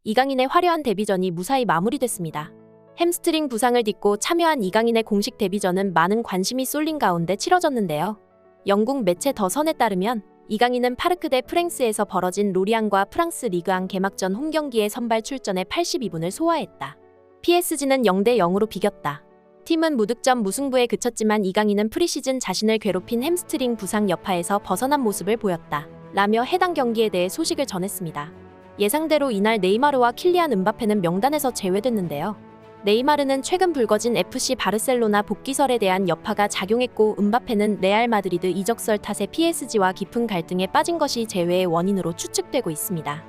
이강인의 화려한 데뷔전이 무사히 마무리됐습니다. 햄스트링 부상을 딛고 참여한 이강인의 공식 데뷔전은 많은 관심이 쏠린 가운데 치러졌는데요. 영국 매체 더 선에 따르면 이강인은 파르크 대 프랭스에서 벌어진 로리앙과 프랑스 리그앙 개막전 홈경기에 선발 출전해 82분을 소화했다. PSG는 0대 0으로 비겼다. 팀은 무득점 무승부에 그쳤지만 이강인은 프리시즌 자신을 괴롭힌 햄스트링 부상 여파에서 벗어난 모습을 보였다. 라며 해당 경기에 대해 소식을 전했습니다. 예상대로 이날 네이마르와 킬리안 음바페는 명단에서 제외됐는데요. 네이마르는 최근 불거진 FC 바르셀로나 복귀설에 대한 여파가 작용했고 음바페는 레알 마드리드 이적설 탓에 PSG와 깊은 갈등에 빠진 것이 재회의 원인으로 추측되고 있습니다.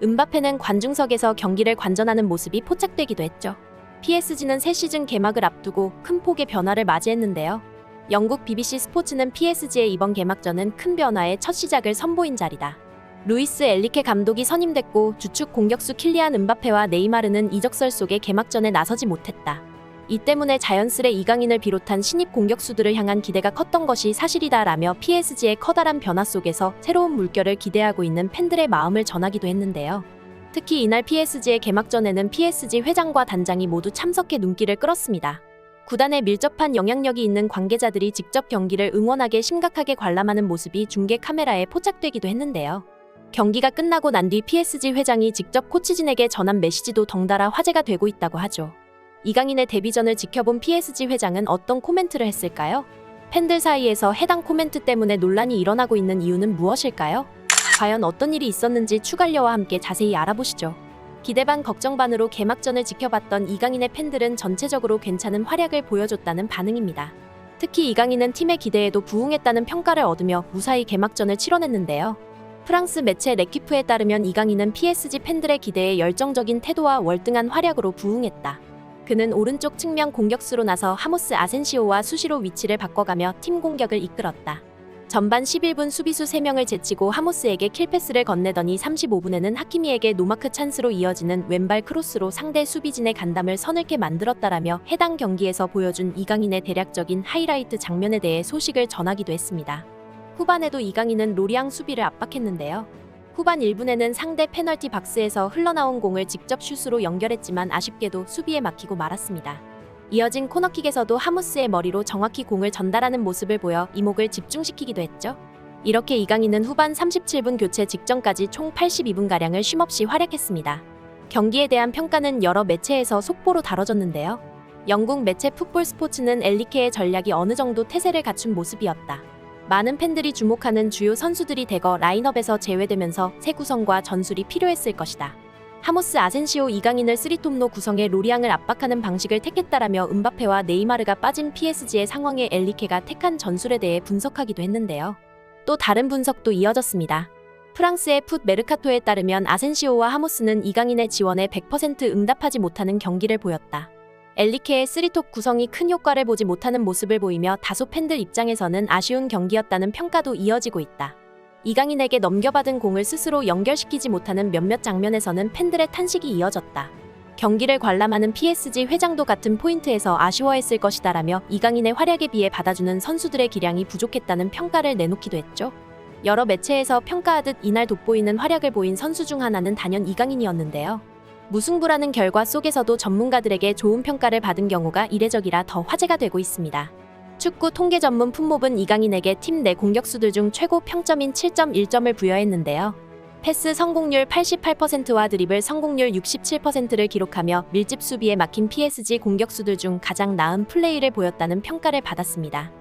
음바페는 관중석에서 경기를 관전하는 모습이 포착되기도 했죠. PSG는 새 시즌 개막을 앞두고 큰 폭의 변화를 맞이했는데요. 영국 BBC 스포츠는 PSG의 이번 개막전은 큰 변화의 첫 시작을 선보인 자리다. 루이스 엘리케 감독이 선임됐고 주축 공격수 킬리안 음바페와 네이마르는 이적설 속에 개막전에 나서지 못했다. 이 때문에 자연스레 이강인을 비롯한 신입 공격수들을 향한 기대가 컸던 것이 사실이다라며 PSG의 커다란 변화 속에서 새로운 물결을 기대하고 있는 팬들의 마음을 전하기도 했는데요. 특히 이날 PSG의 개막전에는 PSG 회장과 단장이 모두 참석해 눈길을 끌었습니다. 구단에 밀접한 영향력이 있는 관계자들이 직접 경기를 응원하게 심각하게 관람하는 모습이 중계 카메라에 포착되기도 했는데요. 경기가 끝나고 난 뒤 PSG 회장이 직접 코치진에게 전한 메시지도 덩달아 화제가 되고 있다고 하죠. 이강인의 데뷔전을 지켜본 PSG 회장은 어떤 코멘트를 했을까요? 팬들 사이에서 해당 코멘트 때문에 논란이 일어나고 있는 이유는 무엇일까요? 과연 어떤 일이 있었는지 추갈려와 함께 자세히 알아보시죠. 기대 반 걱정 반으로 개막전을 지켜봤던 이강인의 팬들은 전체적으로 괜찮은 활약을 보여줬다는 반응입니다. 특히 이강인은 팀의 기대에도 부응했다는 평가를 얻으며 무사히 개막전을 치러냈는데요. 프랑스 매체 레키프에 따르면 이강인은 PSG 팬들의 기대에 열정적인 태도와 월등한 활약으로 부응했다. 그는 오른쪽 측면 공격수로 나서 하모스 아센시오와 수시로 위치를 바꿔가며 팀 공격을 이끌었다. 전반 11분 수비수 3명을 제치고 하모스에게 킬패스를 건네더니 35분에는 하키미에게 노마크 찬스로 이어지는 왼발 크로스로 상대 수비진의 간담을 서늘게 만들었다라며 해당 경기에서 보여준 이강인의 대략적인 하이라이트 장면에 대해 소식을 전하기도 했습니다. 후반에도 이강인은 로리앙 수비를 압박했는데요. 후반 1분에는 상대 페널티 박스에서 흘러나온 공을 직접 슛으로 연결했지만 아쉽게도 수비에 막히고 말았습니다. 이어진 코너킥에서도 하무스의 머리로 정확히 공을 전달하는 모습을 보여 이목을 집중시키기도 했죠. 이렇게 이강인은 후반 37분 교체 직전까지 총 82분가량을 쉼없이 활약했습니다. 경기에 대한 평가는 여러 매체에서 속보로 다뤄졌는데요. 영국 매체 풋볼 스포츠는 엘리케의 전략이 어느 정도 태세를 갖춘 모습이었다. 많은 팬들이 주목하는 주요 선수들이 대거 라인업에서 제외되면서 새 구성과 전술이 필요했을 것이다. 하모스 아센시오 이강인을 3톱로 구성해 로리앙을 압박하는 방식을 택했다라며 음바페와 네이마르가 빠진 PSG의 상황에 엘리케가 택한 전술에 대해 분석하기도 했는데요. 또 다른 분석도 이어졌습니다. 프랑스의 풋 메르카토에 따르면 아센시오와 하모스는 이강인의 지원에 100% 응답하지 못하는 경기를 보였다. 엘리케의 3톱 구성이 큰 효과를 보지 못하는 모습을 보이며 다소 팬들 입장에서는 아쉬운 경기였다는 평가도 이어지고 있다. 이강인에게 넘겨받은 공을 스스로 연결시키지 못하는 몇몇 장면에서는 팬들의 탄식이 이어졌다. 경기를 관람하는 PSG 회장도 같은 포인트에서 아쉬워했을 것이다라며 이강인의 활약에 비해 받아주는 선수들의 기량이 부족했다는 평가를 내놓기도 했죠. 여러 매체에서 평가하듯 이날 돋보이는 활약을 보인 선수 중 하나는 단연 이강인이었는데요. 무승부라는 결과 속에서도 전문가들에게 좋은 평가를 받은 경우가 이례적이라 더 화제가 되고 있습니다. 축구 통계 전문 풋몹은 이강인에게 팀 내 공격수들 중 최고 평점인 7.1점을 부여했는데요. 패스 성공률 88%와 드리블 성공률 67%를 기록하며 밀집 수비에 막힌 PSG 공격수들 중 가장 나은 플레이를 보였다는 평가를 받았습니다.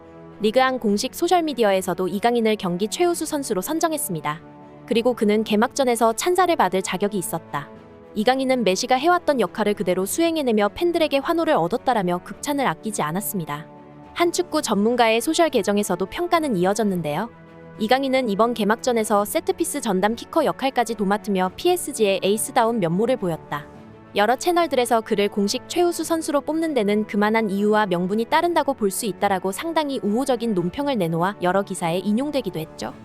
리그앙 공식 소셜미디어에서도 이강인을 경기 최우수 선수로 선정했습니다. 그리고 그는 개막전에서 찬사를 받을 자격이 있었다. 이강인은 메시가 해왔던 역할을 그대로 수행해내며 팬들에게 환호를 얻었다라며 극찬을 아끼지 않았습니다. 한 축구 전문가의 소셜 계정에서도 평가는 이어졌는데요. 이강인은 이번 개막전에서 세트피스 전담 키커 역할까지 도맡으며 PSG의 에이스다운 면모를 보였다. 여러 채널들에서 그를 공식 최우수 선수로 뽑는 데는 그만한 이유와 명분이 따른다고 볼 수 있다라고 상당히 우호적인 논평을 내놓아 여러 기사에 인용되기도 했죠.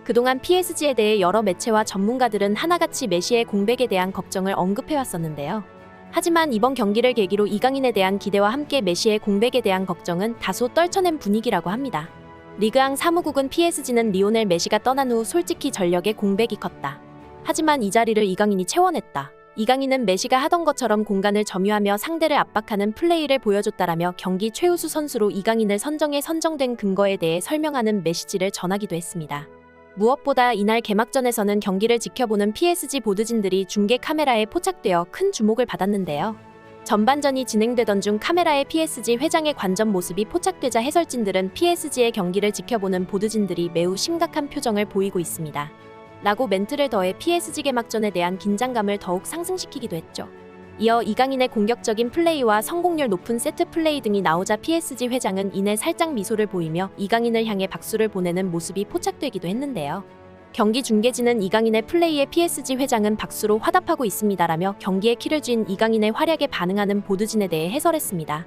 그동안 PSG에 대해 여러 매체와 전문가들은 하나같이 메시의 공백에 대한 걱정을 언급해왔었는데요. 하지만 이번 경기를 계기로 이강인에 대한 기대와 함께 메시의 공백에 대한 걱정은 다소 떨쳐낸 분위기라고 합니다. 리그앙 사무국은 PSG는 리오넬 메시가 떠난 후 솔직히 전력의 공백이 컸다. 하지만 이 자리를 이강인이 채워냈다. 이강인은 메시가 하던 것처럼 공간을 점유하며 상대를 압박하는 플레이를 보여줬다라며 경기 최우수 선수로 이강인을 선정된 근거에 대해 설명하는 메시지를 전하기도 했습니다. 무엇보다 이날 개막전에서는 경기를 지켜보는 PSG 보드진들이 중계 카메라에 포착되어 큰 주목을 받았는데요. 전반전이 진행되던 중 카메라에 PSG 회장의 관전 모습이 포착되자 해설진들은 PSG의 경기를 지켜보는 보드진들이 매우 심각한 표정을 보이고 있습니다. 라고 멘트를 더해 PSG 개막전에 대한 긴장감을 더욱 상승시키기도 했죠. 이어 이강인의 공격적인 플레이와 성공률 높은 세트 플레이 등이 나오자 PSG 회장은 이내 살짝 미소를 보이며 이강인을 향해 박수를 보내는 모습이 포착되기도 했는데요. 경기 중계진은 이강인의 플레이에 PSG 회장은 박수로 화답하고 있습니다라며 경기에 키를 쥔 이강인의 활약에 반응하는 보드진에 대해 해설했습니다.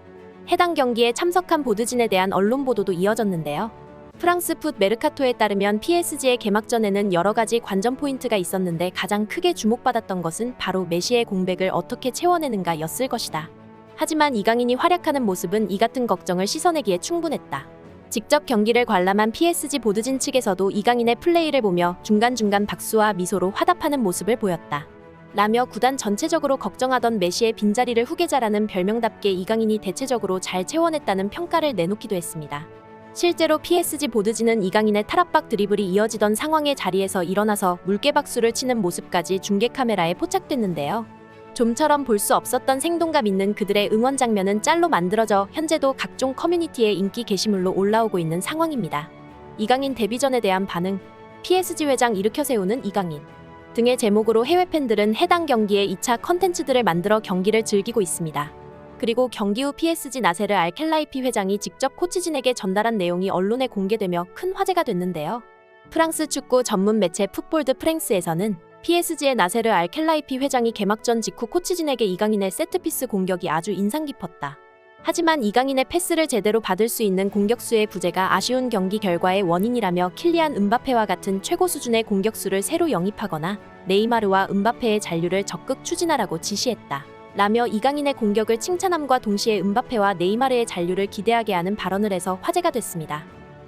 해당 경기에 참석한 보드진에 대한 언론 보도도 이어졌는데요. 프랑스 풋 메르카토에 따르면 PSG의 개막전에는 여러 가지 관전 포인트가 있었는데 가장 크게 주목받았던 것은 바로 메시의 공백을 어떻게 채워내는가 였을 것이다. 하지만 이강인이 활약하는 모습은 이 같은 걱정을 씻어내기에 충분했다. 직접 경기를 관람한 PSG 보드진 측에서도 이강인의 플레이를 보며 중간중간 박수와 미소로 화답하는 모습을 보였다. 라며 구단 전체적으로 걱정하던 메시의 빈자리를 후계자라는 별명답게 이강인이 대체적으로 잘 채워냈다는 평가를 내놓기도 했습니다. 실제로 PSG 보드진은 이강인의 탈압박 드리블이 이어지던 상황의 자리에서 일어나서 물개박수를 치는 모습까지 중계 카메라에 포착됐는데요. 좀처럼 볼 수 없었던 생동감 있는 그들의 응원 장면은 짤로 만들어져 현재도 각종 커뮤니티의 인기 게시물로 올라오고 있는 상황입니다. 이강인 데뷔전에 대한 반응, PSG 회장 일으켜 세우는 이강인 등의 제목으로 해외 팬들은 해당 경기에 2차 컨텐츠들을 만들어 경기를 즐기고 있습니다. 그리고 경기 후 PSG 나세르 알켈라이피 회장이 직접 코치진에게 전달한 내용이 언론에 공개되며 큰 화제가 됐는데요. 프랑스 축구 전문 매체 풋볼 드 프랑스에서는 PSG의 나세르 알켈라이피 회장이 개막전 직후 코치진에게 이강인의 세트피스 공격이 아주 인상 깊었다. 하지만 이강인의 패스를 제대로 받을 수 있는 공격수의 부재가 아쉬운 경기 결과의 원인이라며 킬리안 음바페와 같은 최고 수준의 공격수를 새로 영입하거나 네이마르와 음바페의 잔류를 적극 추진하라고 지시했다. 라며 이강인의 공격을 칭찬함과 동시에 음바페와 네이마르의 잔류를 기대하게 하는 발언을 해서 화제가 됐습니다.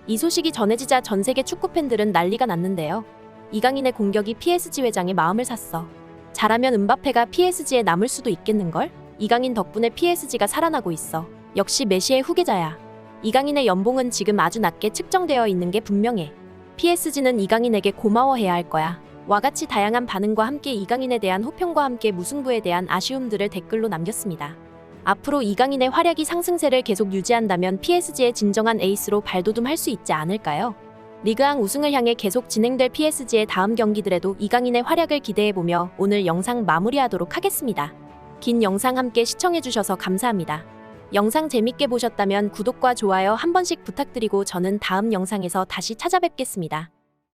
이 소식이 전해지자 전 세계 축구팬들은 난리가 났는데요. 이강인의 공격이 PSG 회장의 마음을 샀어. 잘하면 음바페가 PSG에 남을 수도 있겠는걸? 이강인 덕분에 PSG가 살아나고 있어. 역시 메시의 후계자야. 이강인의 연봉은 지금 아주 낮게 측정되어 있는 게 분명해. PSG는 이강인에게 고마워해야 할 거야. 와 같이 다양한 반응과 함께 이강인에 대한 호평과 함께 무승부에 대한 아쉬움들을 댓글로 남겼습니다. 앞으로 이강인의 활약이 상승세를 계속 유지한다면 PSG의 진정한 에이스로 발돋움할 수 있지 않을까요? 리그왕 우승을 향해 계속 진행될 PSG의 다음 경기들에도 이강인의 활약을 기대해보며 오늘 영상 마무리하도록 하겠습니다. 긴 영상 함께 시청해주셔서 감사합니다. 영상 재밌게 보셨다면 구독과 좋아요 한 번씩 부탁드리고 저는 다음 영상에서 다시 찾아뵙겠습니다.